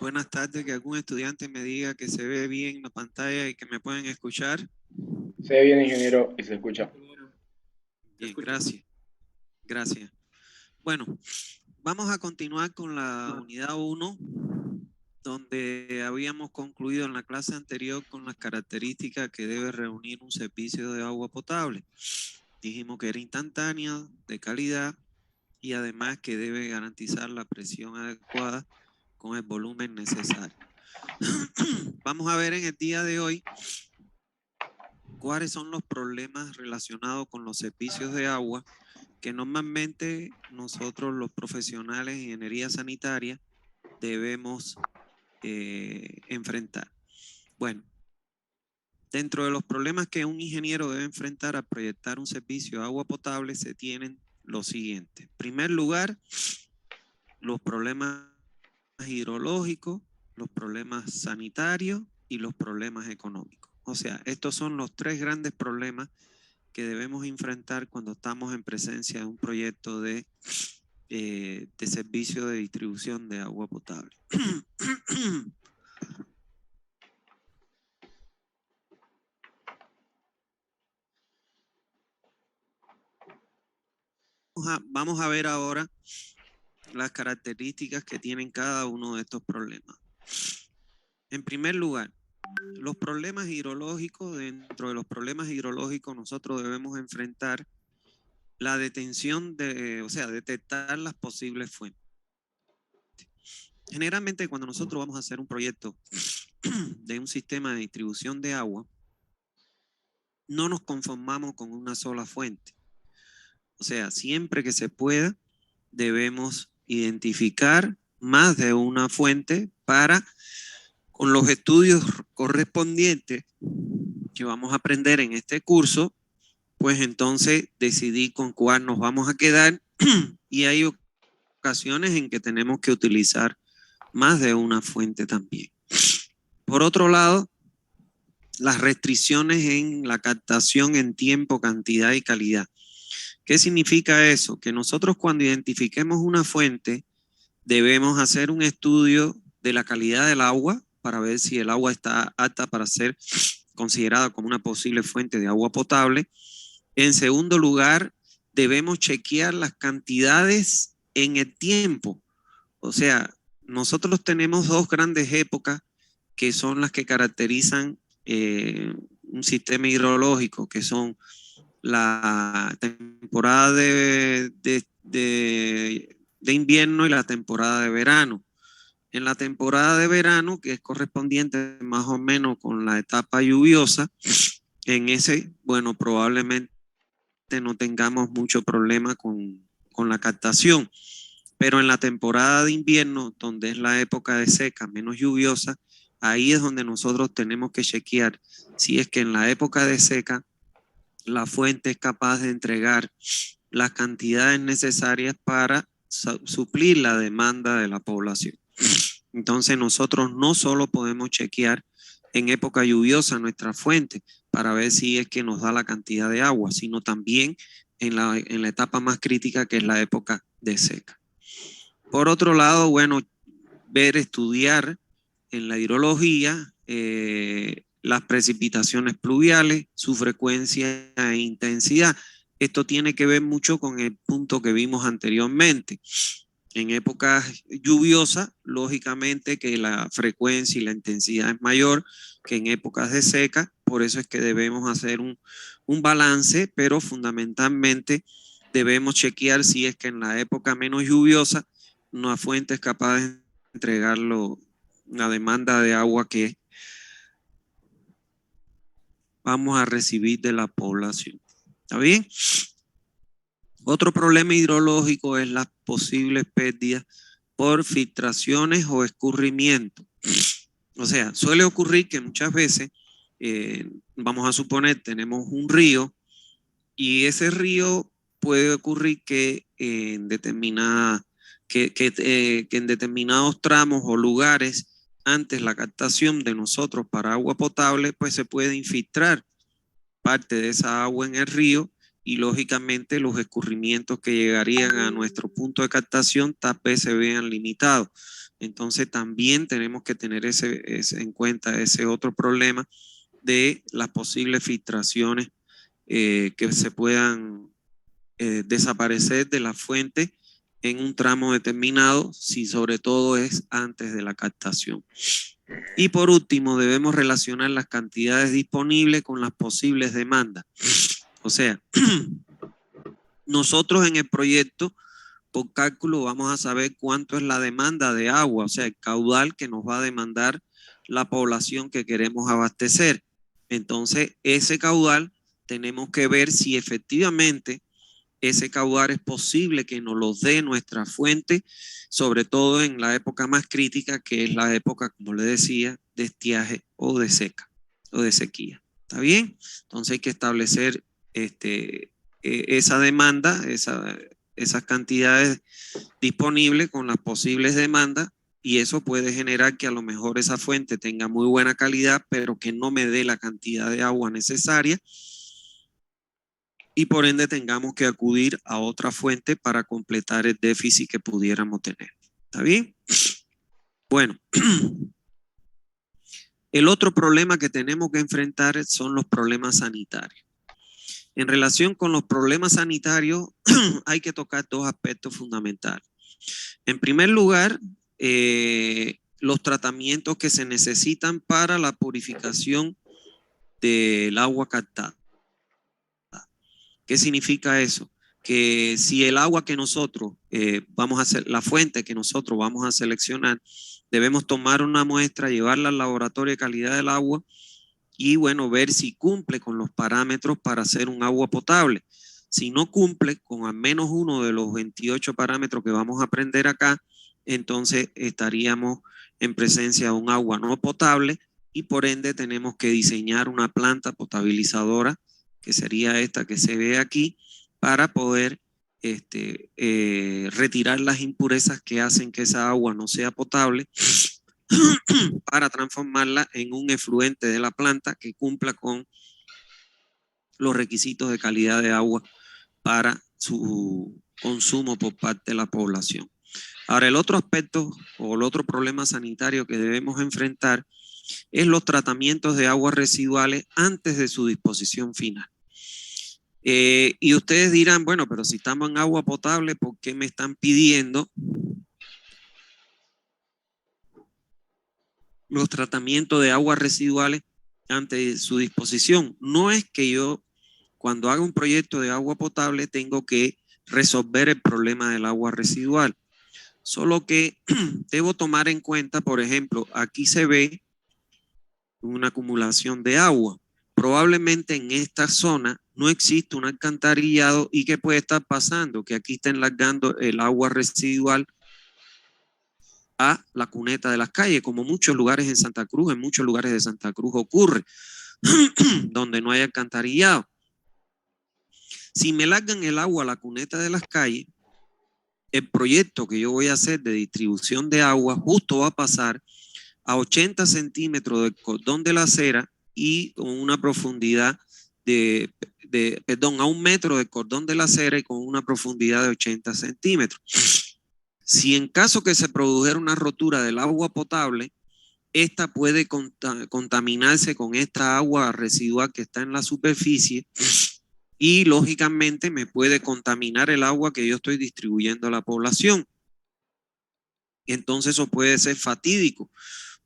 Buenas tardes, que algún estudiante me diga que se ve bien la pantalla y que me pueden escuchar. Se ve bien, ingeniero, y se escucha. Bien, gracias. Gracias. Bueno, vamos a continuar con la unidad 1, donde habíamos concluido en la clase anterior con las características que debe reunir un servicio de agua potable. Dijimos que era instantánea, de calidad y además que debe garantizar la presión adecuada con el volumen necesario. Vamos a ver en el día de hoy cuáles son los problemas relacionados con los servicios de agua que normalmente nosotros los profesionales de ingeniería sanitaria debemos enfrentar. Bueno, dentro de los problemas que un ingeniero debe enfrentar al proyectar un servicio de agua potable se tienen los siguientes. En primer lugar, los problemas hidrológicos, los problemas sanitarios y los problemas económicos. O sea, estos son los tres grandes problemas que debemos enfrentar cuando estamos en presencia de un proyecto de servicio de distribución de agua potable. Vamos a ver ahora las características que tienen cada uno de estos problemas. En primer lugar, los problemas hidrológicos. Dentro de los problemas hidrológicos nosotros debemos enfrentar la detención o sea, detectar las posibles fuentes. Generalmente cuando nosotros vamos a hacer un proyecto de un sistema de distribución de agua, no nos conformamos con una sola fuente. O sea, siempre que se pueda, debemos identificar más de una fuente para, con los estudios correspondientes que vamos a aprender en este curso, pues entonces decidir con cuál nos vamos a quedar y hay ocasiones en que tenemos que utilizar más de una fuente también. Por otro lado, las restricciones en la captación en tiempo, cantidad y calidad. ¿Qué significa eso? Que nosotros cuando identifiquemos una fuente debemos hacer un estudio de la calidad del agua para ver si el agua está apta para ser considerada como una posible fuente de agua potable. En segundo lugar, debemos chequear las cantidades en el tiempo. O sea, nosotros tenemos dos grandes épocas que son las que caracterizan un sistema hidrológico, que son la temporada de invierno y la temporada de verano. En la temporada de verano, que es correspondiente más o menos con la etapa lluviosa, en ese, bueno, probablemente no tengamos mucho problema con la captación. Pero en la temporada de invierno, donde es la época de seca, menos lluviosa, ahí es donde nosotros tenemos que chequear si es que en la época de seca la fuente es capaz de entregar las cantidades necesarias para suplir la demanda de la población. Entonces nosotros no solo podemos chequear en época lluviosa nuestra fuente para ver si es que nos da la cantidad de agua, sino también en la etapa más crítica, que es la época de seca. Por otro lado, bueno, estudiar en la hidrología las precipitaciones pluviales, su frecuencia e intensidad. Esto tiene que ver mucho con el punto que vimos anteriormente. En épocas lluviosas, lógicamente que la frecuencia y la intensidad es mayor que en épocas de seca, por eso es que debemos hacer un balance, pero fundamentalmente debemos chequear si es que en la época menos lluviosa una fuente es capaz de entregar la demanda de agua que vamos a recibir de la población. ¿Está bien? Otro problema hidrológico es las posibles pérdidas por filtraciones o escurrimiento. O sea, suele ocurrir que muchas veces, vamos a suponer, tenemos un río y ese río puede ocurrir que en determinados tramos o lugares, antes la captación de nosotros para agua potable, pues se puede infiltrar parte de esa agua en el río y lógicamente los escurrimientos que llegarían a nuestro punto de captación tal vez se vean limitados. Entonces también tenemos que tener en cuenta ese otro problema de las posibles filtraciones que se puedan desaparecer de la fuente en un tramo determinado, si sobre todo es antes de la captación. Y por último, debemos relacionar las cantidades disponibles con las posibles demandas. O sea, nosotros en el proyecto, por cálculo, vamos a saber cuánto es la demanda de agua, o sea, el caudal que nos va a demandar la población que queremos abastecer. Entonces, ese caudal tenemos que ver si efectivamente ese caudal es posible que nos lo dé nuestra fuente, sobre todo en la época más crítica, que es la época, como le decía, de estiaje o de seca o de sequía. ¿Está bien? Entonces hay que establecer esa demanda, esas cantidades disponibles con las posibles demandas, y eso puede generar que a lo mejor esa fuente tenga muy buena calidad, pero que no me dé la cantidad de agua necesaria, y por ende tengamos que acudir a otra fuente para completar el déficit que pudiéramos tener. ¿Está bien? Bueno, el otro problema que tenemos que enfrentar son los problemas sanitarios. En relación con los problemas sanitarios, hay que tocar dos aspectos fundamentales. En primer lugar, los tratamientos que se necesitan para la purificación del agua captada. ¿Qué significa eso? Que si el agua que nosotros vamos a hacer, la fuente que nosotros vamos a seleccionar, debemos tomar una muestra, llevarla al laboratorio de calidad del agua y, bueno, ver si cumple con los parámetros para hacer un agua potable. Si no cumple con al menos uno de los 28 parámetros que vamos a aprender acá, entonces estaríamos en presencia de un agua no potable y por ende tenemos que diseñar una planta potabilizadora, que sería esta que se ve aquí, para poder retirar las impurezas que hacen que esa agua no sea potable, para transformarla en un efluente de la planta que cumpla con los requisitos de calidad de agua para su consumo por parte de la población. Ahora, el otro aspecto o el otro problema sanitario que debemos enfrentar es los tratamientos de aguas residuales antes de su disposición final. Y ustedes dirán, bueno, pero si estamos en agua potable, ¿por qué me están pidiendo los tratamientos de aguas residuales antes de su disposición? No es que yo, cuando haga un proyecto de agua potable, tengo que resolver el problema del agua residual. Solo que debo tomar en cuenta, por ejemplo, aquí se ve una acumulación de agua. Probablemente en esta zona no existe un alcantarillado. ¿Y qué puede estar pasando? Que aquí está enlargando el agua residual a la cuneta de las calles, como muchos lugares en Santa Cruz, en muchos lugares de Santa Cruz ocurre, donde no hay alcantarillado. Si me largan el agua a la cuneta de las calles, el proyecto que yo voy a hacer de distribución de agua justo va a pasar a 80 centímetros del cordón de la acera y con una profundidad a 1 metro del cordón de la acera y con una profundidad de 80 centímetros. Si en caso que se produjera una rotura del agua potable, esta puede contaminarse con esta agua residual que está en la superficie y lógicamente me puede contaminar el agua que yo estoy distribuyendo a la población. Entonces eso puede ser fatídico.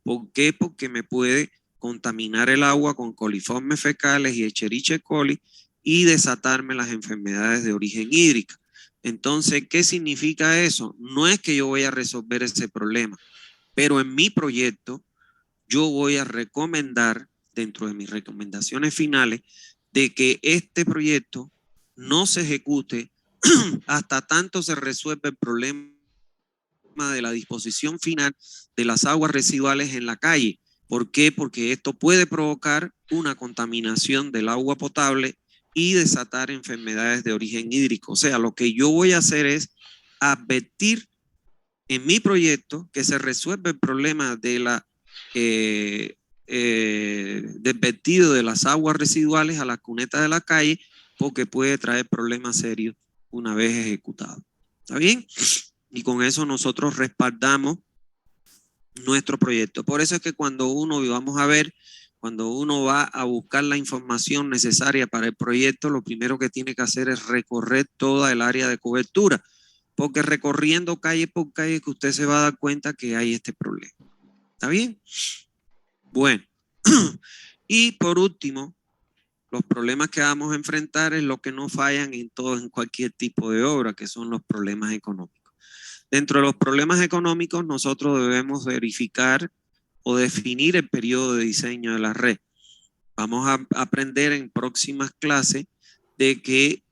¿Por qué? Porque me puede contaminar el agua con coliformes fecales y Escherichia coli y desatarme las enfermedades de origen hídrico. Entonces, ¿qué significa eso? No es que yo voy a resolver ese problema, pero en mi proyecto yo voy a recomendar, dentro de mis recomendaciones finales, de que este proyecto no se ejecute hasta tanto se resuelva el problema de la disposición final de las aguas residuales en la calle. ¿Por qué? Porque esto puede provocar una contaminación del agua potable y desatar enfermedades de origen hídrico. O sea, lo que yo voy a hacer es advertir en mi proyecto que se resuelve el problema de la del vertido de las aguas residuales a la cuneta de la calle, porque puede traer problemas serios una vez ejecutado. ¿Está bien? Y con eso nosotros respaldamos nuestro proyecto. Por eso es que cuando uno va a buscar la información necesaria para el proyecto, lo primero que tiene que hacer es recorrer toda el área de cobertura, porque recorriendo calle por calle que usted se va a dar cuenta que hay este problema. ¿Está bien? Bueno, y por último, los problemas que vamos a enfrentar es lo que no fallan en cualquier tipo de obra, que son los problemas económicos. Dentro de los problemas económicos, nosotros debemos verificar o definir el periodo de diseño de la red. Vamos a aprender en próximas clases de que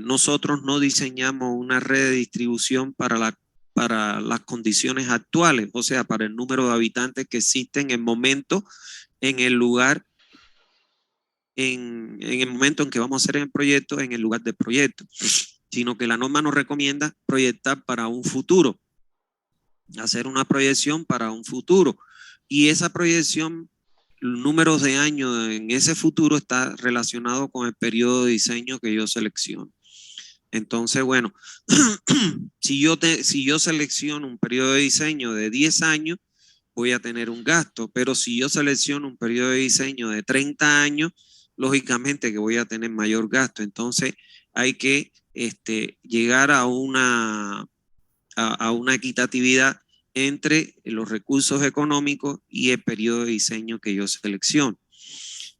nosotros no diseñamos una red de distribución para las condiciones actuales, o sea, para el número de habitantes que existen en el momento, en el lugar, en el momento en que vamos a hacer el proyecto, en el lugar del proyecto, sino que la norma nos recomienda proyectar para un futuro, hacer una proyección para un futuro, y esa proyección, números de años en ese futuro está relacionado con el periodo de diseño que yo selecciono. Entonces, bueno, si yo selecciono un periodo de diseño de 10 años, voy a tener un gasto, pero si yo selecciono un periodo de diseño de 30 años, lógicamente que voy a tener mayor gasto. Entonces, hay que llegar a una equitatividad entre los recursos económicos y el periodo de diseño que yo selecciono.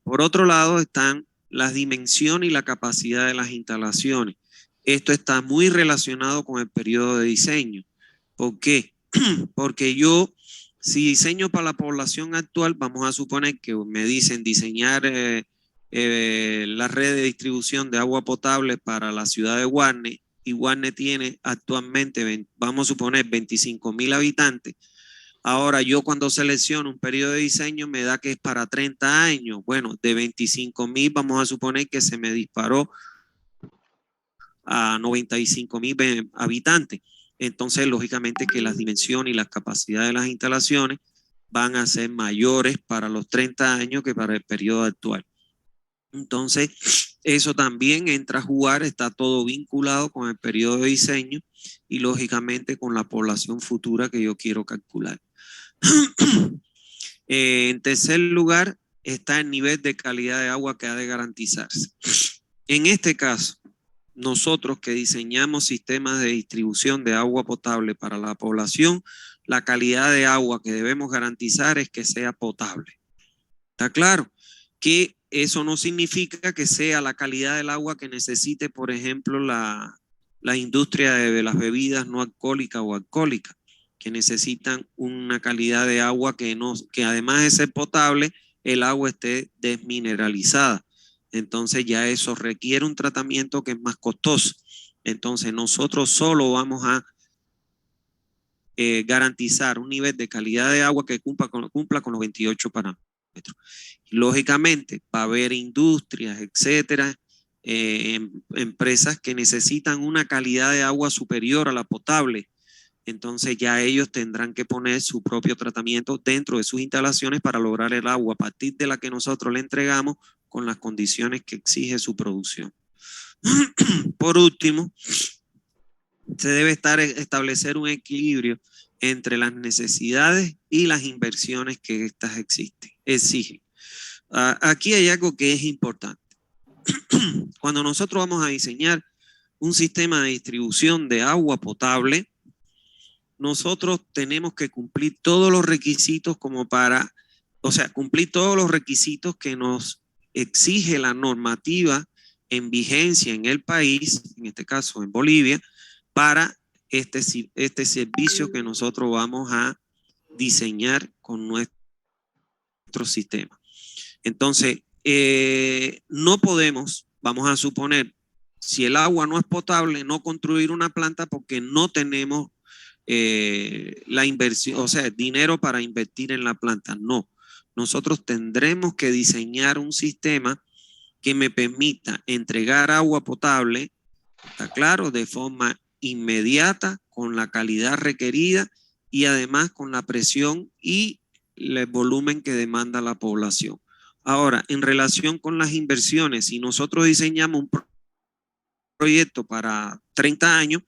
Por otro lado están las dimensiones y la capacidad de las instalaciones. Esto está muy relacionado con el periodo de diseño. ¿Por qué? Porque si diseño para la población actual, vamos a suponer que me dicen diseñar la red de distribución de agua potable para la ciudad de Guarne, y Guarne tiene actualmente, vamos a suponer, 25,000 habitantes. Ahora yo cuando selecciono un periodo de diseño me da que es para 30 años. Bueno, de 25,000 vamos a suponer que se me disparó a 95,000 habitantes. Entonces, lógicamente que las dimensiones y las capacidades de las instalaciones van a ser mayores para los 30 años que para el periodo actual. Entonces, eso también entra a jugar, está todo vinculado con el periodo de diseño y lógicamente con la población futura que yo quiero calcular. En tercer lugar está el nivel de calidad de agua que ha de garantizarse. En este caso, nosotros que diseñamos sistemas de distribución de agua potable para la población, la calidad de agua que debemos garantizar es que sea potable. ¿Está claro? Que eso no significa que sea la calidad del agua que necesite, por ejemplo, la industria de las bebidas no alcohólicas o alcohólicas, que necesitan una calidad de agua que además de ser potable, el agua esté desmineralizada. Entonces ya eso requiere un tratamiento que es más costoso. Entonces nosotros solo vamos a garantizar un nivel de calidad de agua que cumpla con los 28 parámetros. Lógicamente va a haber industrias, etcétera, empresas que necesitan una calidad de agua superior a la potable. Entonces ya ellos tendrán que poner su propio tratamiento dentro de sus instalaciones para lograr el agua a partir de la que nosotros le entregamos con las condiciones que exige su producción. Por último, se debe establecer un equilibrio entre las necesidades y las inversiones que estas exigen. Aquí hay algo que es importante. Cuando nosotros vamos a diseñar un sistema de distribución de agua potable, nosotros tenemos que cumplir todos los requisitos cumplir todos los requisitos que nos exige la normativa en vigencia en el país, en este caso en Bolivia, para este servicio que nosotros vamos a diseñar con nuestro sistema. Entonces, no podemos, vamos a suponer, si el agua no es potable, no construir una planta porque no tenemos la inversión, o sea, dinero para invertir en la planta. No, nosotros tendremos que diseñar un sistema que me permita entregar agua potable, está claro, de forma inmediata, con la calidad requerida y además con la presión y el volumen que demanda la población. Ahora, en relación con las inversiones, si nosotros diseñamos un proyecto para 30 años,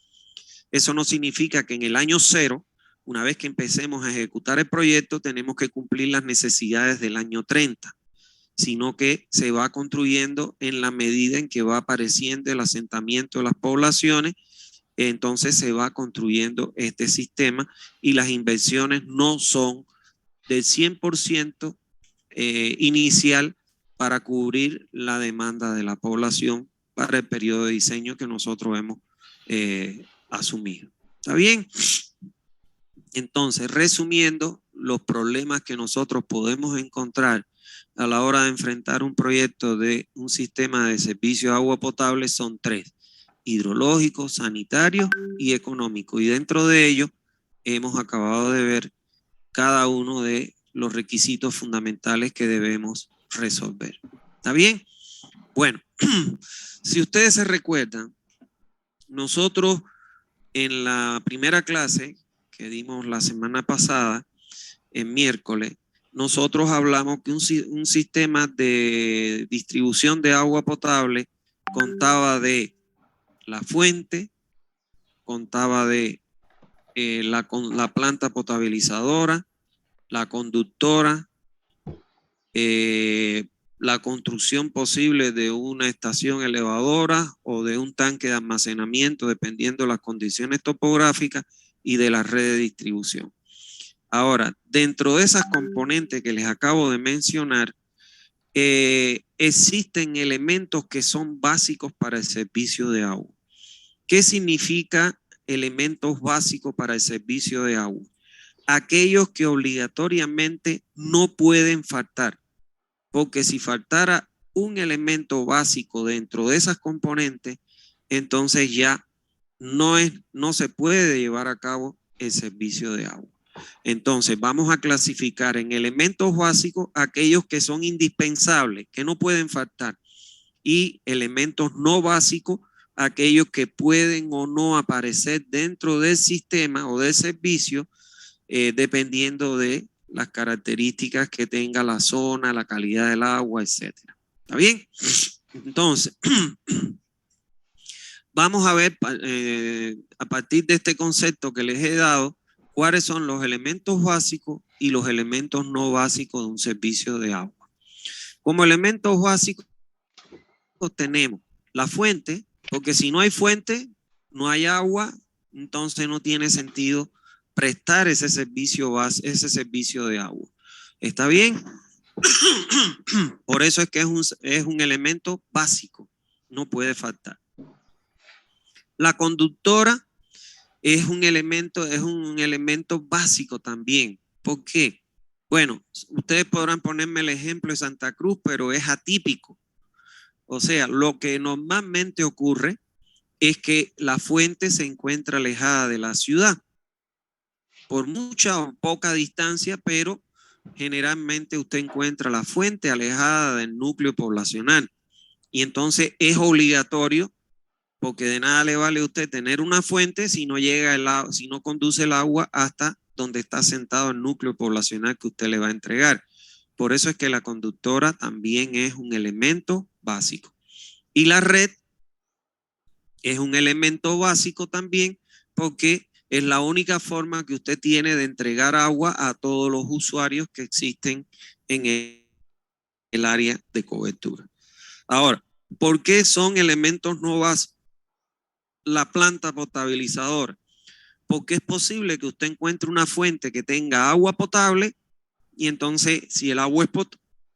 eso no significa que en el año cero, una vez que empecemos a ejecutar el proyecto, tenemos que cumplir las necesidades del año 30, sino que se va construyendo en la medida en que va apareciendo el asentamiento de las poblaciones. Entonces se va construyendo este sistema y las inversiones no son del 100% inicial para cubrir la demanda de la población para el periodo de diseño que nosotros hemos asumido. ¿Está bien? Entonces, resumiendo, los problemas que nosotros podemos encontrar a la hora de enfrentar un proyecto de un sistema de servicio de agua potable son 3: hidrológico, sanitario y económico. Y dentro de ello hemos acabado de ver cada uno de los requisitos fundamentales que debemos resolver. ¿Está bien? Bueno, si ustedes se recuerdan, nosotros en la primera clase que dimos la semana pasada, en miércoles, nosotros hablamos que un sistema de distribución de agua potable contaba de la fuente, contaba de la planta potabilizadora, la conductora, la construcción posible de una estación elevadora o de un tanque de almacenamiento, dependiendo de las condiciones topográficas, y de la red de distribución. Ahora, dentro de esas componentes que les acabo de mencionar, existen elementos que son básicos para el servicio de agua. ¿Qué significa elementos básicos para el servicio de agua? Aquellos que obligatoriamente no pueden faltar, porque si faltara un elemento básico dentro de esas componentes, entonces ya no se puede llevar a cabo el servicio de agua. Entonces vamos a clasificar en elementos básicos aquellos que son indispensables, que no pueden faltar, y elementos no básicos, aquellos que pueden o no aparecer dentro del sistema o del servicio, dependiendo de las características que tenga la zona, la calidad del agua, etcétera. ¿Está bien? Entonces, vamos a ver a partir de este concepto que les he dado, cuáles son los elementos básicos y los elementos no básicos de un servicio de agua. Como elementos básicos tenemos la fuente, porque si no hay fuente, no hay agua, entonces no tiene sentido prestar ese servicio de agua. ¿Está bien? Por eso es que es un elemento básico, no puede faltar. La conductora es un elemento básico también. ¿Por qué? Bueno, ustedes podrán ponerme el ejemplo de Santa Cruz, pero es atípico. O sea, lo que normalmente ocurre es que la fuente se encuentra alejada de la ciudad por mucha o poca distancia, pero generalmente usted encuentra la fuente alejada del núcleo poblacional. Y entonces es obligatorio, porque de nada le vale a usted tener una fuente si no si no conduce el agua hasta donde está sentado el núcleo poblacional que usted le va a entregar. Por eso es que la conductora también es un elemento básico. Y la red es un elemento básico también, porque es la única forma que usted tiene de entregar agua a todos los usuarios que existen en el área de cobertura. Ahora, ¿por qué son elementos no básicos? La planta potabilizadora, porque es posible que usted encuentre una fuente que tenga agua potable y entonces si el agua es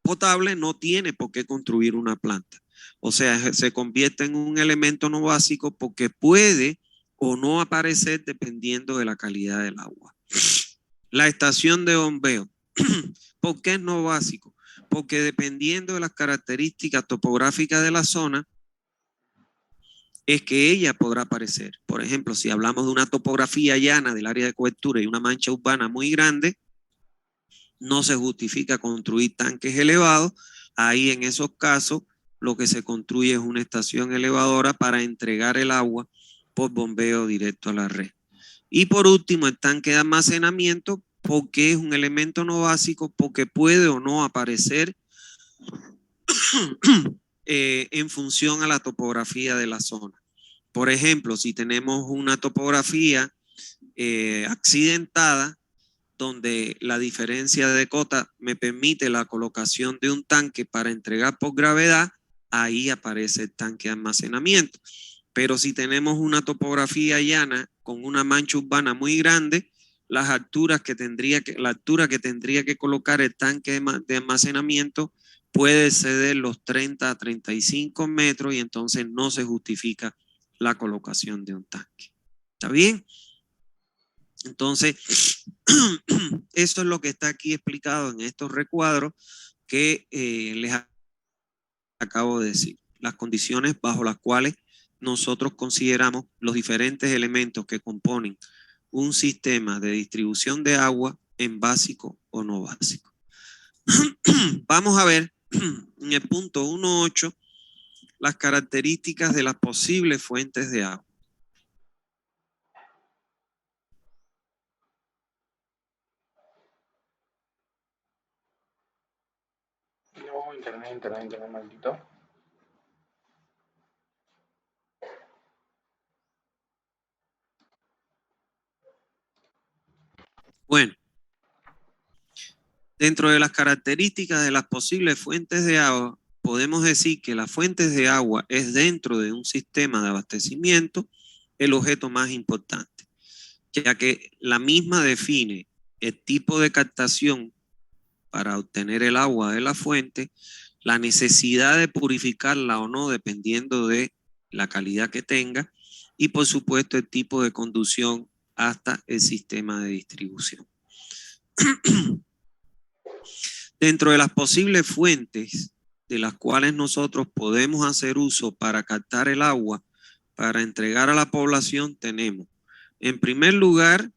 potable no tiene por qué construir una planta. O sea, se convierte en un elemento no básico porque puede o no aparecer dependiendo de la calidad del agua. La estación de bombeo, ¿por qué es no básico? Porque dependiendo de las características topográficas de la zona, es que ella podrá aparecer. Por ejemplo, si hablamos de una topografía llana del área de cobertura y una mancha urbana muy grande, no se justifica construir tanques elevados. Ahí en esos casos lo que se construye es una estación elevadora para entregar el agua por bombeo directo a la red. Y por último, el tanque de almacenamiento, porque es un elemento no básico, porque puede o no aparecer en función a la topografía de la zona. Por ejemplo, si tenemos una topografía accidentada, donde la diferencia de cota me permite la colocación de un tanque para entregar por gravedad, ahí aparece el tanque de almacenamiento. Pero si tenemos una topografía llana con una mancha urbana muy grande, la altura que tendría que colocar el tanque de almacenamiento puede exceder los 30 a 35 metros y entonces no se justifica la colocación de un tanque. ¿Está bien? Entonces, eso es lo que está aquí explicado en estos recuadros que les acabo de decir. Las condiciones bajo las cuales nosotros consideramos los diferentes elementos que componen un sistema de distribución de agua en básico o no básico. Vamos a ver en el punto 1.8 las características de las posibles fuentes de agua. No, internet, maldito. Bueno, dentro de las características de las posibles fuentes de agua, podemos decir que las fuentes de agua es dentro de un sistema de abastecimiento el objeto más importante, ya que la misma define el tipo de captación para obtener el agua de la fuente, la necesidad de purificarla o no, dependiendo de la calidad que tenga, y por supuesto el tipo de conducción hasta el sistema de distribución. Dentro de las posibles fuentes de las cuales nosotros podemos hacer uso para captar el agua, para entregar a la población, tenemos, en primer lugar,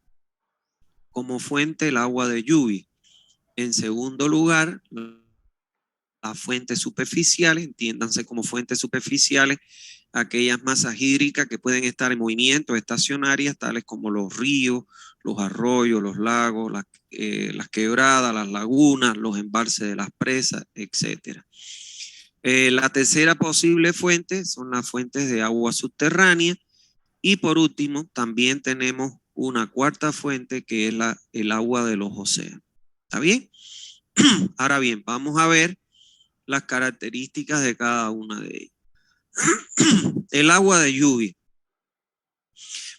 como fuente el agua de lluvia. En segundo lugar, las fuentes superficiales, entiéndanse como fuentes superficiales, aquellas masas hídricas que pueden estar en movimiento, estacionarias, tales como los ríos, los arroyos, los lagos, las quebradas, las lagunas, los embalses de las presas, etc. La tercera posible fuente son las fuentes de agua subterránea. Y por último, también tenemos una cuarta fuente que es el agua de los océanos. ¿Está bien? Ahora bien, vamos a ver las características de cada una de ellas. El agua de lluvia.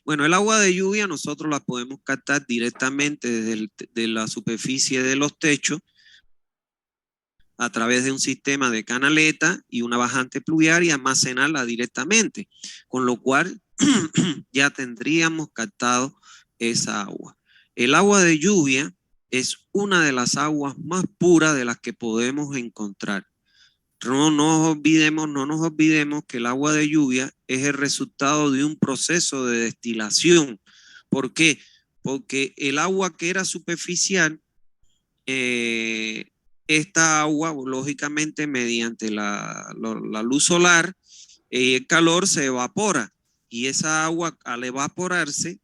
Bueno, el agua de lluvia nosotros la podemos captar directamente desde la superficie de los techos a través de un sistema de canaleta y una bajante pluvial y almacenarla directamente, con lo cual ya tendríamos captado esa agua. El agua de lluvia es una de las aguas más puras de las que podemos encontrar. No nos olvidemos que el agua de lluvia es el resultado de un proceso de destilación. ¿Por qué? Porque el agua que era superficial, esta agua, lógicamente, mediante la luz solar, el calor se evapora. Y esa agua, al evaporarse,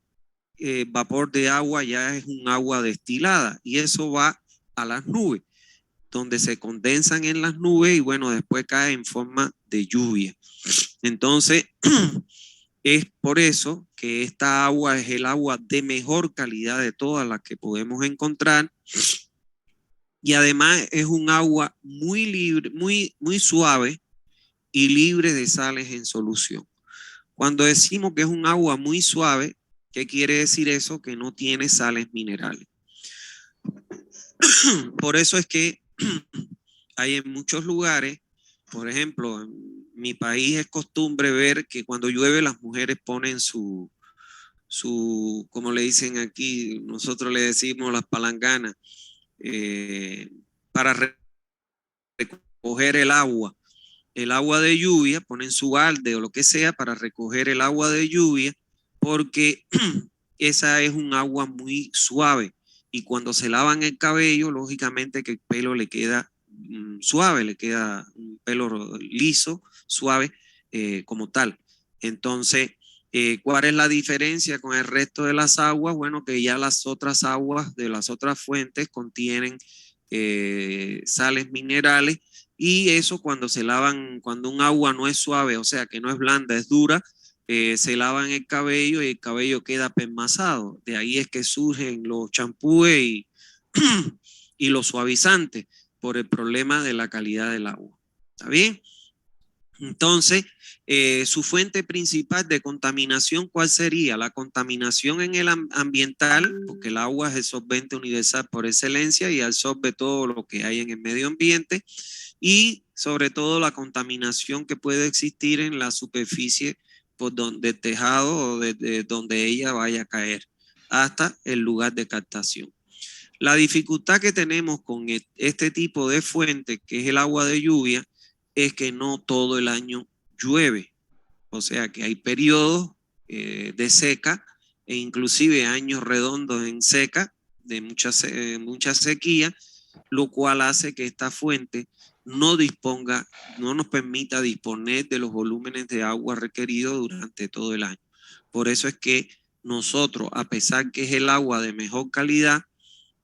vapor de agua ya es un agua destilada. Y eso va a las nubes, donde se condensan en las nubes y bueno, después cae en forma de lluvia. Entonces, es por eso que esta agua es el agua de mejor calidad de todas las que podemos encontrar. Y además es un agua muy libre, muy suave y libre de sales en solución. Cuando decimos que es un agua muy suave, ¿qué quiere decir eso? Que no tiene sales minerales. Por eso es que hay en muchos lugares, por ejemplo, en mi país es costumbre ver que cuando llueve las mujeres ponen como le dicen aquí, nosotros le decimos las palanganas, para recoger el agua de lluvia, ponen su balde o lo que sea para recoger el agua de lluvia, porque esa es un agua muy suave y cuando se lavan el cabello, lógicamente que el pelo le queda suave, le queda un pelo liso, suave como tal. Entonces, ¿cuál es la diferencia con el resto de las aguas? Bueno, que ya las otras aguas de las otras fuentes contienen sales minerales y eso cuando se lavan, cuando un agua no es suave, o sea que no es blanda, es dura, se lavan el cabello y el cabello queda permasado. De ahí es que surgen los champúes y los suavizantes por el problema de la calidad del agua. ¿Está bien? Entonces, su fuente principal de contaminación, ¿cuál sería? La contaminación en el ambiental, porque el agua es el solvente universal por excelencia y absorbe todo lo que hay en el medio ambiente, y sobre todo la contaminación que puede existir en la superficie por donde tejado o de donde ella vaya a caer hasta el lugar de captación. La dificultad que tenemos con este tipo de fuente, que es el agua de lluvia, es que no todo el año llueve. O sea que hay periodos de seca e inclusive años redondos en seca, de mucha sequía, lo cual hace que esta fuente no nos permita disponer de los volúmenes de agua requeridos durante todo el año. Por eso es que nosotros, a pesar que es el agua de mejor calidad,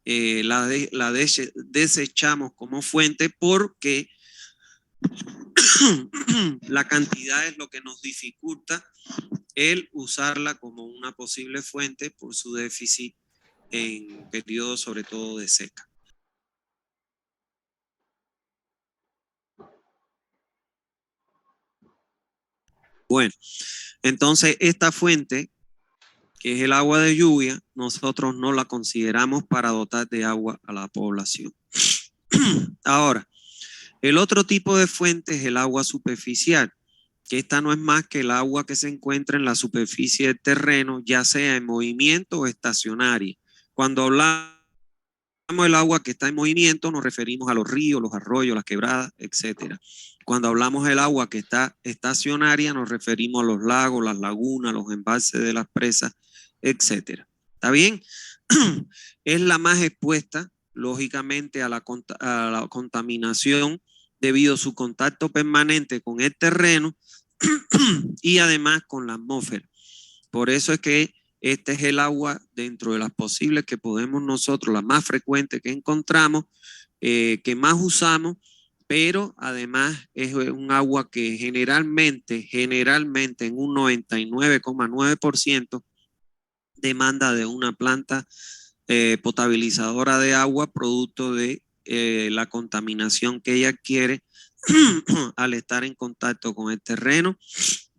la desechamos como fuente porque la cantidad es lo que nos dificulta el usarla como una posible fuente por su déficit en periodos sobre todo de seca. Bueno, entonces esta fuente, que es el agua de lluvia, nosotros no la consideramos para dotar de agua a la población. Ahora, el otro tipo de fuente es el agua superficial, que esta no es más que el agua que se encuentra en la superficie del terreno, ya sea en movimiento o estacionaria. Cuando hablamos del agua que está en movimiento, nos referimos a los ríos, los arroyos, las quebradas, etc. Cuando hablamos del agua que está estacionaria, nos referimos a los lagos, las lagunas, los embalses de las presas, etc. ¿Está bien? Es la más expuesta, lógicamente, a la contaminación debido a su contacto permanente con el terreno y además con la atmósfera. Por eso es que este es el agua dentro de las posibles que podemos nosotros, la más frecuente que encontramos, que más usamos, pero además es un agua que generalmente en un 99,9% demanda de una planta potabilizadora de agua producto de la contaminación que ella adquiere al estar en contacto con el terreno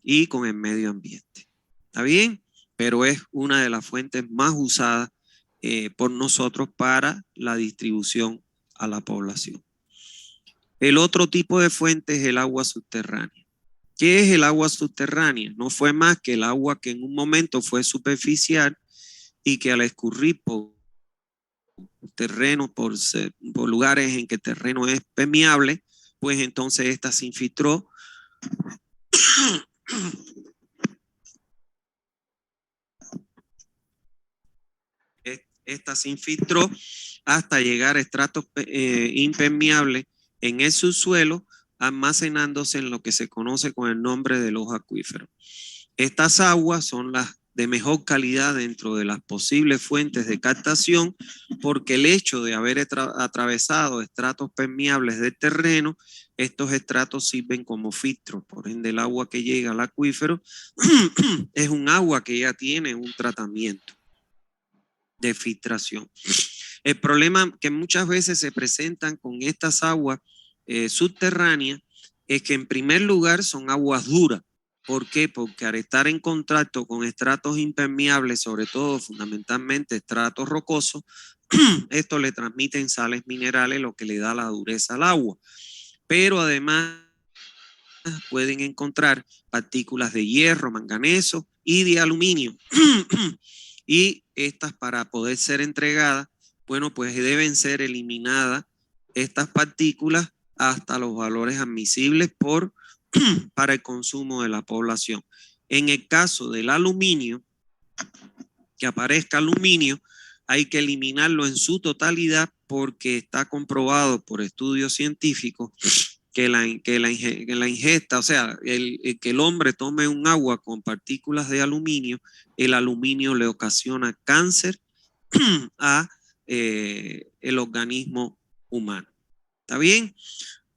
y con el medio ambiente. ¿Está bien? Pero es una de las fuentes más usadas por nosotros para la distribución a la población. El otro tipo de fuente es el agua subterránea. ¿Qué es el agua subterránea? No fue más que el agua que en un momento fue superficial y que al escurrir por terreno, por lugares en que el terreno es permeable, pues entonces esta se infiltró esta se infiltró hasta llegar a estratos impermeables en el subsuelo, almacenándose en lo que se conoce con el nombre de los acuíferos. Estas aguas son las de mejor calidad dentro de las posibles fuentes de captación, porque el hecho de haber atravesado estratos permeables del terreno, estos estratos sirven como filtro, por ende el agua que llega al acuífero es un agua que ya tiene un tratamiento de filtración. El problema que muchas veces se presentan con estas aguas subterráneas es que en primer lugar son aguas duras. ¿Por qué? Porque al estar en contacto con estratos impermeables, sobre todo fundamentalmente estratos rocosos, esto le transmiten sales minerales, lo que le da la dureza al agua. Pero además pueden encontrar partículas de hierro, manganeso y de aluminio. Y estas, para poder ser entregadas, bueno, pues deben ser eliminadas estas partículas hasta los valores admisibles para el consumo de la población. En el caso del aluminio, que aparezca aluminio, hay que eliminarlo en su totalidad porque está comprobado por estudios científicos que la ingesta, o sea, que el hombre tome un agua con partículas de aluminio, el aluminio le ocasiona cáncer a el organismo humano. ¿Está bien?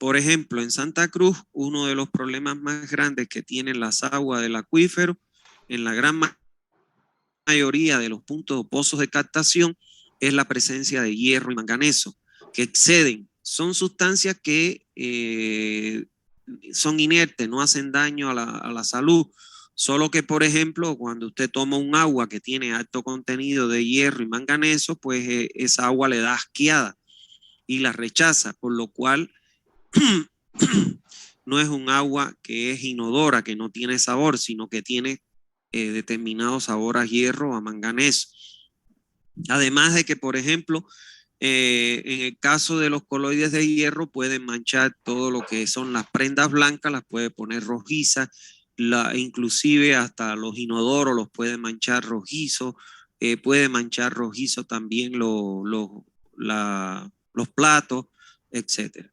Por ejemplo, en Santa Cruz, uno de los problemas más grandes que tienen las aguas del acuífero, en la gran mayoría de los puntos o pozos de captación, es la presencia de hierro y manganeso, que exceden. Son sustancias que son inertes, no hacen daño a la salud. Solo que, por ejemplo, cuando usted toma un agua que tiene alto contenido de hierro y manganeso, pues esa agua le da asqueada y la rechaza, por lo cual no es un agua que es inodora, que no tiene sabor, sino que tiene determinado sabor a hierro o a manganeso. Además de que, por ejemplo, en el caso de los coloides de hierro pueden manchar todo lo que son las prendas blancas, las puede poner rojizas, inclusive hasta los inodoros los puede manchar rojizo, puede manchar rojizo también los platos, etcétera.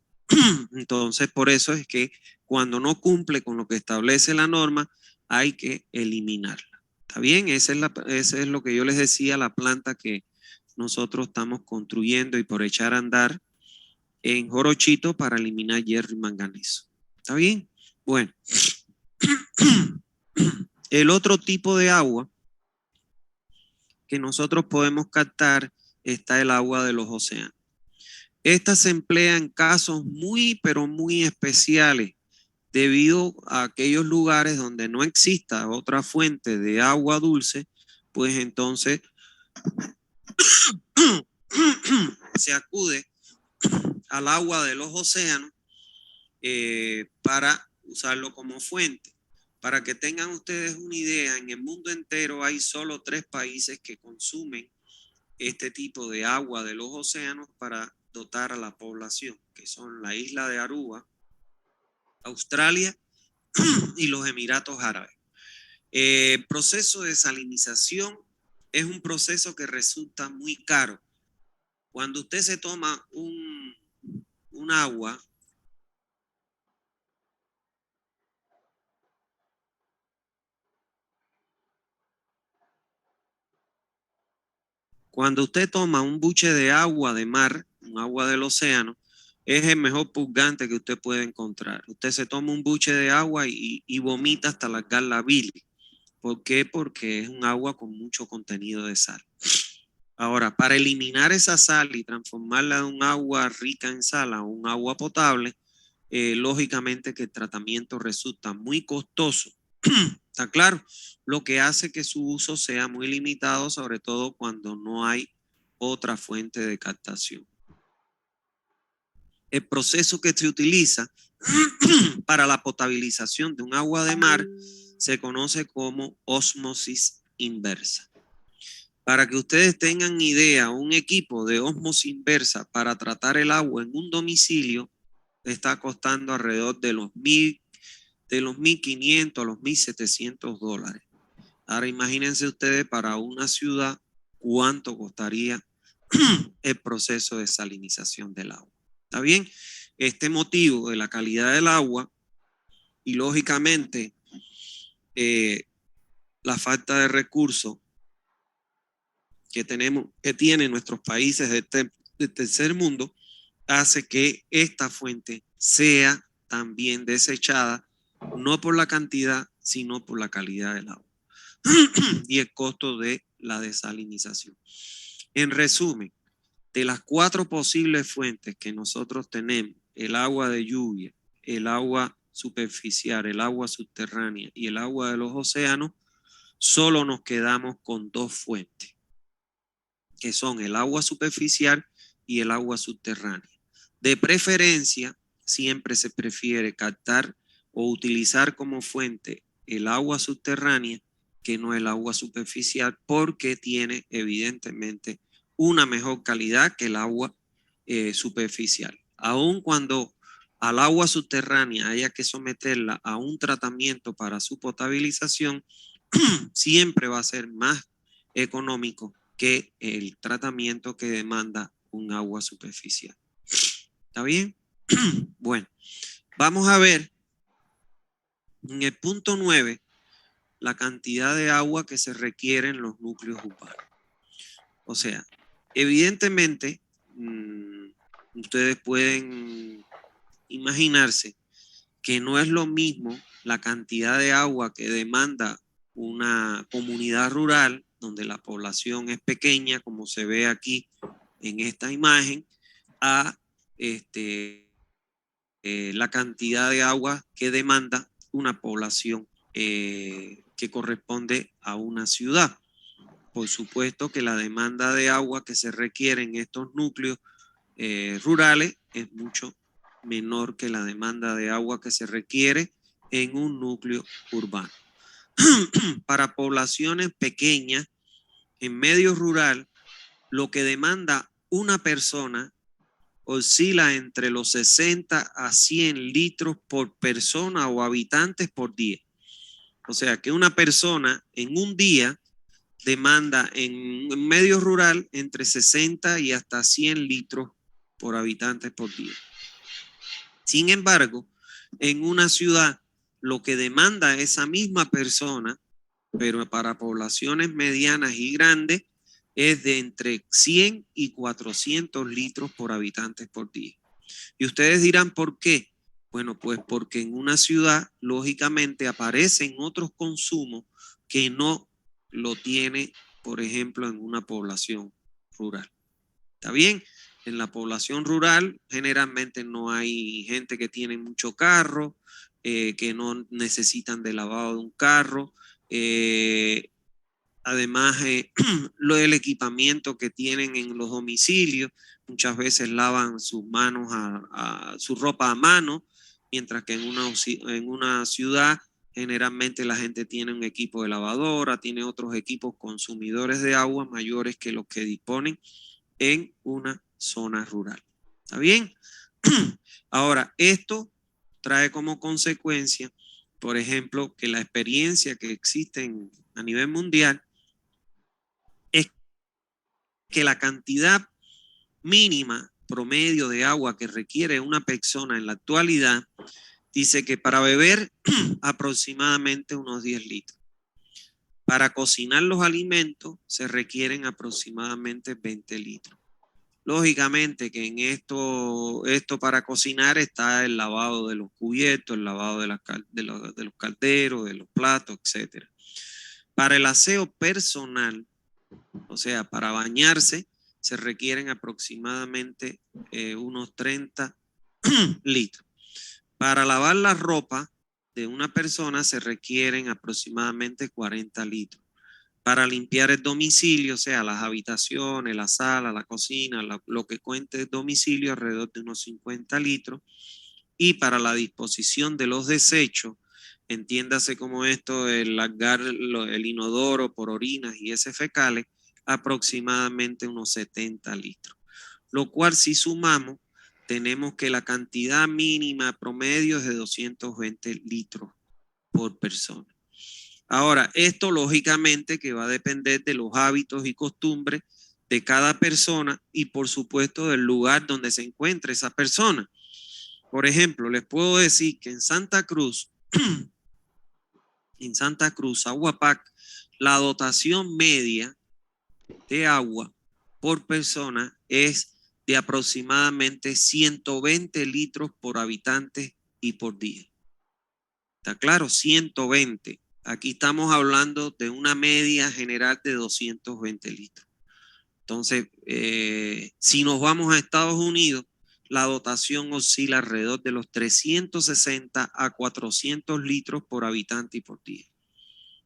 Entonces, por eso es que cuando no cumple con lo que establece la norma, hay que eliminarla. ¿Está bien? Esa es lo que yo les decía, la planta que nosotros estamos construyendo y por echar a andar en Jorochito para eliminar hierro y manganeso. ¿Está bien? Bueno, el otro tipo de agua que nosotros podemos captar está el agua de los océanos. Esta se emplea en casos muy, pero muy especiales, debido a aquellos lugares donde no exista otra fuente de agua dulce, pues entonces se acude al agua de los océanos para usarlo como fuente. Para que tengan ustedes una idea, en el mundo entero hay solo 3 países que consumen este tipo de agua de los océanos para dotar a la población, que son la isla de Aruba, Australia y los Emiratos Árabes. El proceso de salinización es un proceso que resulta muy caro. Cuando usted se toma un agua, cuando usted toma un buche de agua de mar, un agua del océano, es el mejor purgante que usted puede encontrar. Usted se toma un buche de agua y vomita hasta largar la bilis. ¿Por qué? Porque es un agua con mucho contenido de sal. Ahora, para eliminar esa sal y transformarla de un agua rica en sal a un agua potable, lógicamente que el tratamiento resulta muy costoso. ¿Está claro? Lo que hace que su uso sea muy limitado, sobre todo cuando no hay otra fuente de captación. El proceso que se utiliza para la potabilización de un agua de mar se conoce como ósmosis inversa. Para que ustedes tengan idea, un equipo de ósmosis inversa para tratar el agua en un domicilio está costando alrededor de los 1.500 a los $1.700. Ahora imagínense ustedes para una ciudad cuánto costaría el proceso de salinización del agua. ¿Está bien? Este motivo de la calidad del agua y lógicamente la falta de recursos que tienen nuestros países del tercer mundo hace que esta fuente sea también desechada, no por la cantidad, sino por la calidad del agua y el costo de la desalinización. En resumen, de las 4 posibles fuentes que nosotros tenemos, el agua de lluvia, el agua superficial, el agua subterránea y el agua de los océanos, solo nos quedamos con 2 fuentes, que son el agua superficial y el agua subterránea. De preferencia, siempre se prefiere captar o utilizar como fuente el agua subterránea que no el agua superficial, porque tiene evidentemente una mejor calidad que el agua superficial. Aun cuando al agua subterránea haya que someterla a un tratamiento para su potabilización, siempre va a ser más económico que el tratamiento que demanda un agua superficial. ¿Está bien? Bueno, vamos a ver en el punto 9 la cantidad de agua que se requiere en los núcleos urbanos. O sea, evidentemente, ustedes pueden imaginarse que no es lo mismo la cantidad de agua que demanda una comunidad rural, donde la población es pequeña, como se ve aquí en esta imagen, a la cantidad de agua que demanda una población que corresponde a una ciudad. Por supuesto que la demanda de agua que se requiere en estos núcleos rurales es mucho menor que la demanda de agua que se requiere en un núcleo urbano. Para poblaciones pequeñas, en medio rural, lo que demanda una persona oscila entre los 60 a 100 litros por persona o habitantes por día. O sea que una persona en un día demanda en medio rural entre 60 y hasta 100 litros por habitantes por día. Sin embargo, en una ciudad, lo que demanda esa misma persona, pero para poblaciones medianas y grandes, es de entre 100 y 400 litros por habitantes por día. Y ustedes dirán, ¿por qué? Bueno, pues porque en una ciudad, lógicamente, aparecen otros consumos que no lo tiene, por ejemplo, en una población rural. ¿Está bien? En la población rural generalmente no hay gente que tiene mucho carro, que no necesitan de lavado de un carro. Además, el equipamiento que tienen en los domicilios, muchas veces lavan sus manos, su ropa a mano, mientras que en una ciudad generalmente la gente tiene un equipo de lavadora, tiene otros equipos consumidores de agua mayores que los que disponen en una zona rural. ¿Está bien? Ahora, esto trae como consecuencia, por ejemplo, que la experiencia que existe a nivel mundial es que la cantidad mínima promedio de agua que requiere una persona en la actualidad dice que para beber aproximadamente unos 10 litros. Para cocinar los alimentos se requieren aproximadamente 20 litros. Lógicamente que en esto para cocinar está el lavado de los cubiertos, el lavado de los calderos, de los platos, etc. Para el aseo personal, o sea, para bañarse, se requieren aproximadamente unos 30 litros. Para lavar la ropa de una persona se requieren aproximadamente 40 litros. Para limpiar el domicilio, o sea, las habitaciones, la sala, la cocina, lo que cuente el domicilio, alrededor de unos 50 litros. Y para la disposición de los desechos, entiéndase como esto, el largar el inodoro por orinas y heces fecales, aproximadamente unos 70 litros. Lo cual, si sumamos, tenemos que la cantidad mínima promedio es de 220 litros por persona. Ahora, esto lógicamente que va a depender de los hábitos y costumbres de cada persona y por supuesto del lugar donde se encuentre esa persona. Por ejemplo, les puedo decir que en Santa Cruz, Aguapac, la dotación media de agua por persona es de aproximadamente 120 litros por habitante y por día. ¿Está claro? 120. Aquí estamos hablando de una media general de 220 litros. Entonces, si nos vamos a Estados Unidos, la dotación oscila alrededor de los 360 a 400 litros por habitante y por día.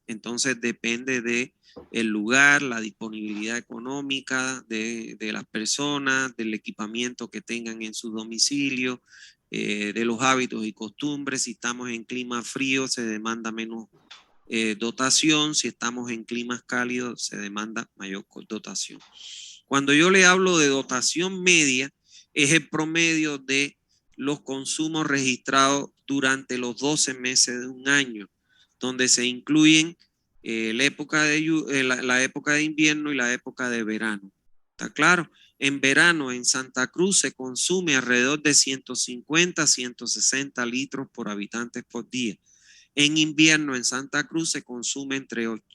Entonces, depende de el lugar, la disponibilidad económica de las personas, del equipamiento que tengan en su domicilio, de los hábitos y costumbres. Si estamos en clima frío, se demanda menos dotación. Si estamos en climas cálidos, se demanda mayor dotación. Cuando yo le hablo de dotación media, es el promedio de los consumos registrados durante los 12 meses de un año, donde se incluyen la época de invierno y la época de verano. ¿Está claro? En verano en Santa Cruz se consume alrededor de 150 a 160 litros por habitantes por día. En invierno en Santa Cruz se consume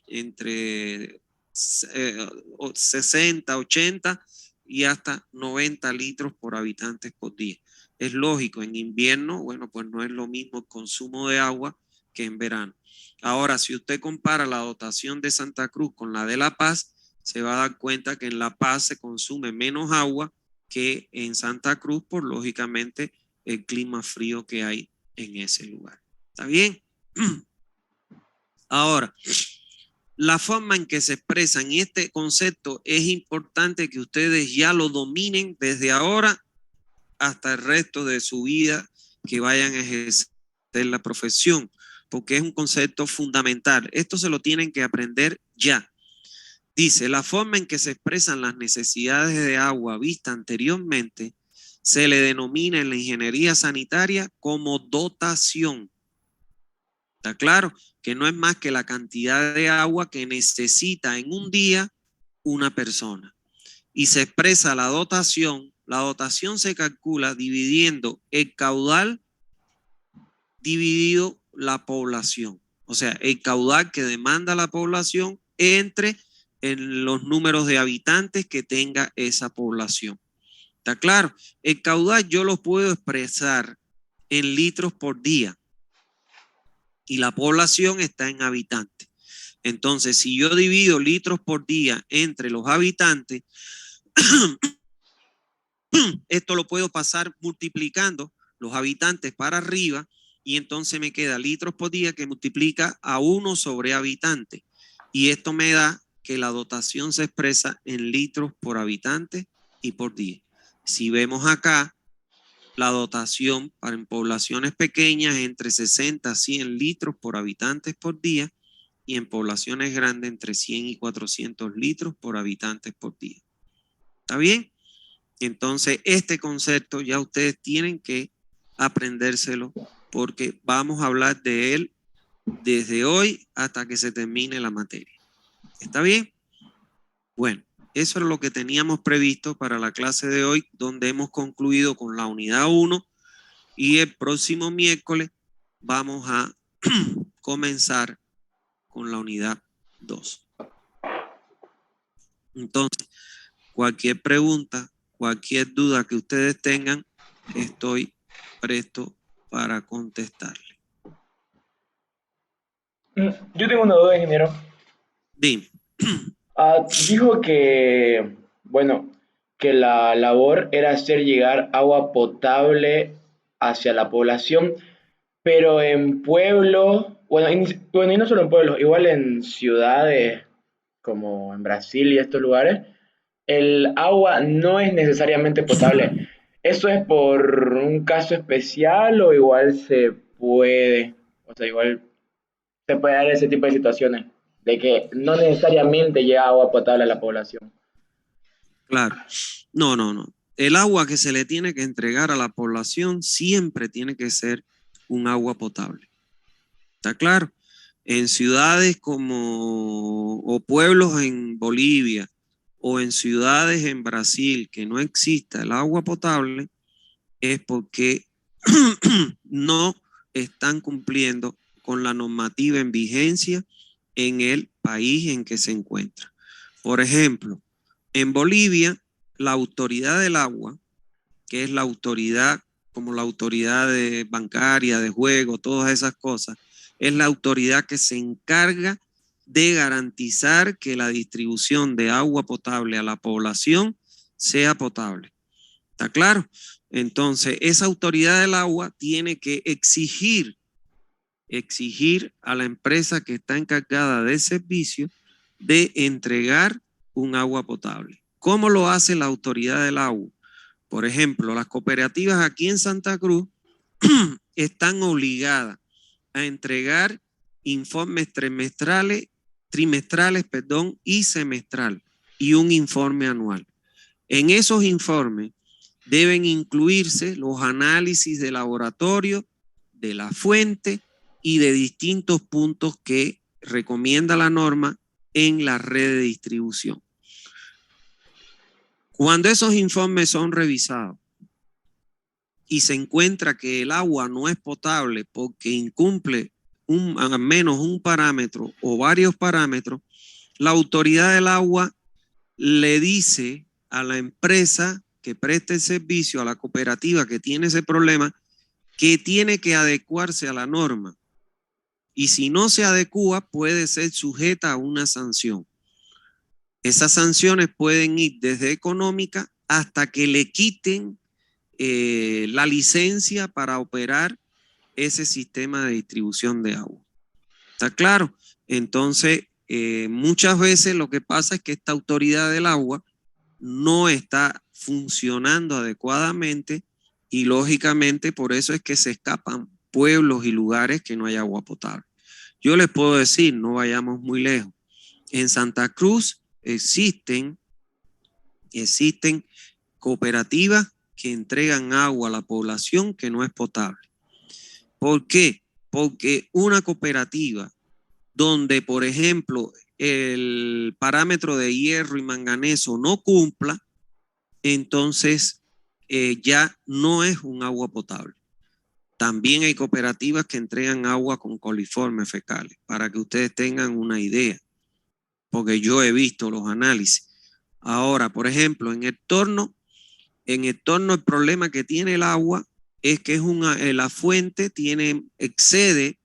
entre 60, 80 y hasta 90 litros por habitantes por día. Es lógico, en invierno, bueno, pues no es lo mismo el consumo de agua que en verano. Ahora, si usted compara la dotación de Santa Cruz con la de La Paz, se va a dar cuenta que en La Paz se consume menos agua que en Santa Cruz, por lógicamente el clima frío que hay en ese lugar. ¿Está bien? Ahora, la forma en que se expresan este concepto es importante que ustedes ya lo dominen desde ahora hasta el resto de su vida que vayan a ejercer la profesión, porque es un concepto fundamental. Esto se lo tienen que aprender ya. Dice, la forma en que se expresan las necesidades de agua vista anteriormente se le denomina en la ingeniería sanitaria como dotación. ¿Está claro? Que no es más que la cantidad de agua que necesita en un día una persona. Y se expresa la dotación. La dotación se calcula dividiendo el caudal dividido la población. O sea, el caudal que demanda la población entre en los números de habitantes que tenga esa población. ¿Está claro? El caudal yo lo puedo expresar en litros por día y la población está en habitantes. Entonces, si yo divido litros por día entre los habitantes, esto lo puedo pasar multiplicando los habitantes para arriba y entonces me queda litros por día que multiplica a 1 sobre habitante. Y esto me da que la dotación se expresa en litros por habitante y por día. Si vemos acá, la dotación para en poblaciones pequeñas entre 60 a 100 litros por habitantes por día y en poblaciones grandes entre 100 y 400 litros por habitantes por día. ¿Está bien? Entonces, este concepto ya ustedes tienen que aprendérselo porque vamos a hablar de él desde hoy hasta que se termine la materia. ¿Está bien? Bueno, eso es lo que teníamos previsto para la clase de hoy, donde hemos concluido con la unidad 1 y el próximo miércoles vamos a comenzar con la unidad 2. Entonces, cualquier pregunta, cualquier duda que ustedes tengan, estoy presto para contestarle. Yo tengo una duda, ingeniero. Dime. Dijo que, bueno, que la labor era hacer llegar agua potable hacia la población, pero en pueblos, bueno, y no solo en pueblos, igual en ciudades como en Brasil y estos lugares, el agua no es necesariamente potable. ¿Eso es por un caso especial o igual se puede? O sea, igual se puede dar ese tipo de situaciones, de que no necesariamente llega agua potable a la población. Claro. No. El agua que se le tiene que entregar a la población siempre tiene que ser un agua potable. ¿Está claro? En ciudades como, o pueblos en Bolivia, o en ciudades en Brasil que no exista el agua potable, es porque no están cumpliendo con la normativa en vigencia en el país en que se encuentra. Por ejemplo, en Bolivia, la autoridad del agua, que es la autoridad como la autoridad bancaria, de juego, todas esas cosas, es la autoridad que se encarga de garantizar que la distribución de agua potable a la población sea potable. ¿Está claro? Entonces, esa autoridad del agua tiene que exigir a la empresa que está encargada del servicio de entregar un agua potable. ¿Cómo lo hace la autoridad del agua? Por ejemplo, las cooperativas aquí en Santa Cruz están obligadas a entregar informes trimestrales y semestral y un informe anual. En esos informes deben incluirse los análisis de laboratorio, de la fuente y de distintos puntos que recomienda la norma en la red de distribución. Cuando esos informes son revisados y se encuentra que el agua no es potable porque incumple al menos un parámetro o varios parámetros, la autoridad del agua le dice a la empresa que preste el servicio a la cooperativa que tiene ese problema, que tiene que adecuarse a la norma. Y si no se adecua, puede ser sujeta a una sanción. Esas sanciones pueden ir desde económica hasta que le quiten la licencia para operar ese sistema de distribución de agua. ¿Está claro? Entonces, muchas veces lo que pasa es que esta autoridad del agua no está funcionando adecuadamente y lógicamente por eso es que se escapan pueblos y lugares que no hay agua potable. Yo les puedo decir, no vayamos muy lejos. En Santa Cruz existen cooperativas que entregan agua a la población que no es potable. ¿Por qué? Porque una cooperativa donde, por ejemplo, el parámetro de hierro y manganeso no cumpla, entonces ya no es un agua potable. También hay cooperativas que entregan agua con coliformes fecales, para que ustedes tengan una idea, porque yo he visto los análisis. Ahora, por ejemplo, en el torno el problema que tiene el agua es que la fuente excede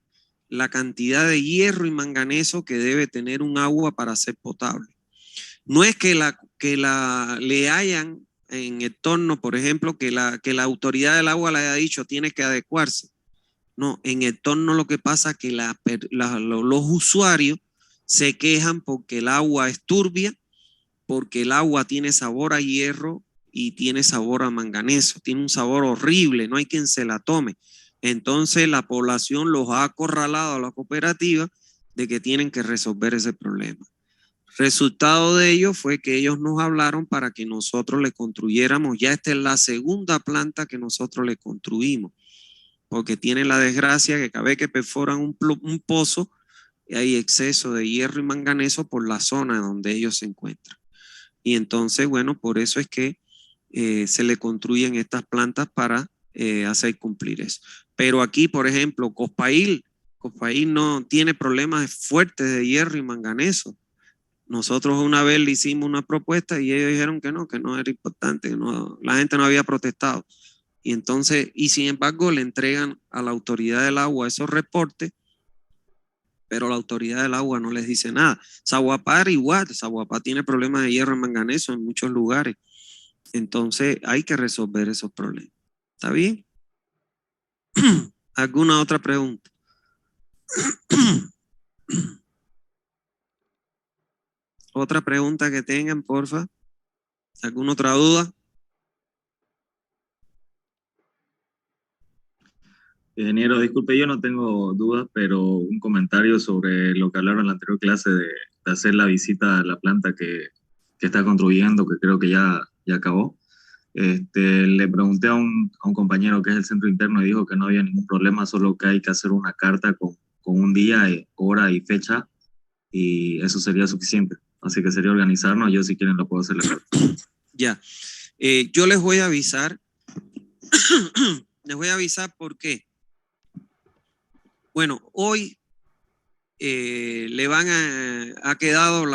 la cantidad de hierro y manganeso que debe tener un agua para ser potable. No es que le hayan en el torno, por ejemplo, que la autoridad del agua le haya dicho tiene que adecuarse. No, en el torno lo que pasa es que los usuarios se quejan porque el agua es turbia, porque el agua tiene sabor a hierro y tiene sabor a manganeso, tiene un sabor horrible, no hay quien se la tome. Entonces la población los ha acorralado a la cooperativa de que tienen que resolver ese problema. Resultado de ello fue que ellos nos hablaron para que nosotros le construyéramos, ya esta es la segunda planta que nosotros le construimos, porque tienen la desgracia que cada vez que perforan un pozo, hay exceso de hierro y manganeso por la zona donde ellos se encuentran. Y entonces, bueno, por eso es que se le construyen estas plantas para hacer cumplir eso. Pero aquí, por ejemplo, Cospail no tiene problemas fuertes de hierro y manganeso. Nosotros una vez le hicimos una propuesta y ellos dijeron que no era importante, que no, la gente no había protestado. Y entonces, y sin embargo, le entregan a la autoridad del agua esos reportes, pero la autoridad del agua no les dice nada. Zaguapar igual, Zaguapar tiene problemas de hierro y manganeso en muchos lugares. Entonces hay que resolver esos problemas. ¿Está bien? ¿Alguna otra pregunta? ¿Otra pregunta que tengan, porfa? ¿Alguna otra duda? Ingeniero, disculpe, yo no tengo dudas, pero un comentario sobre lo que hablaron en la anterior clase de hacer la visita a la planta que está construyendo, que creo que ya acabó. Le pregunté a un compañero que es el centro interno y dijo que no había ningún problema, solo que hay que hacer una carta con un día, hora y fecha, y eso sería suficiente. Así que sería organizarnos. Yo, si quieren, lo puedo hacer la carta. Ya. Yo les voy a avisar. Les voy a avisar por qué. Bueno, hoy ha quedado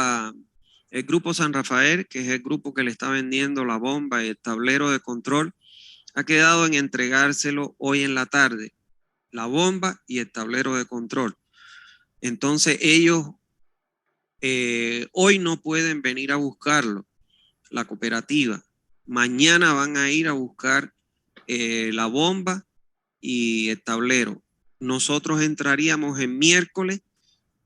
el grupo San Rafael, que es el grupo que le está vendiendo la bomba y el tablero de control, ha quedado en entregárselo hoy en la tarde, la bomba y el tablero de control. Entonces ellos hoy no pueden venir a buscarlo, la cooperativa. Mañana van a ir a buscar la bomba y el tablero. Nosotros entraríamos el miércoles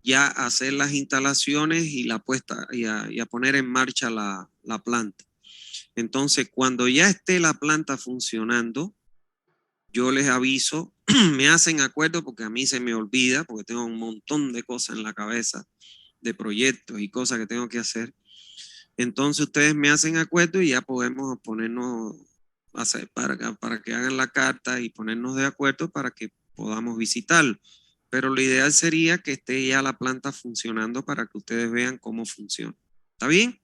ya a hacer las instalaciones y la puesta y a poner en marcha la planta. Entonces, cuando ya esté la planta funcionando, yo les aviso, me hacen acuerdo porque a mí se me olvida, porque tengo un montón de cosas en la cabeza, de proyectos y cosas que tengo que hacer. Entonces ustedes me hacen acuerdo y ya podemos ponernos a hacer para que hagan la carta y ponernos de acuerdo para que podamos visitarlo. Pero lo ideal sería que esté ya la planta funcionando para que ustedes vean cómo funciona. ¿Está bien?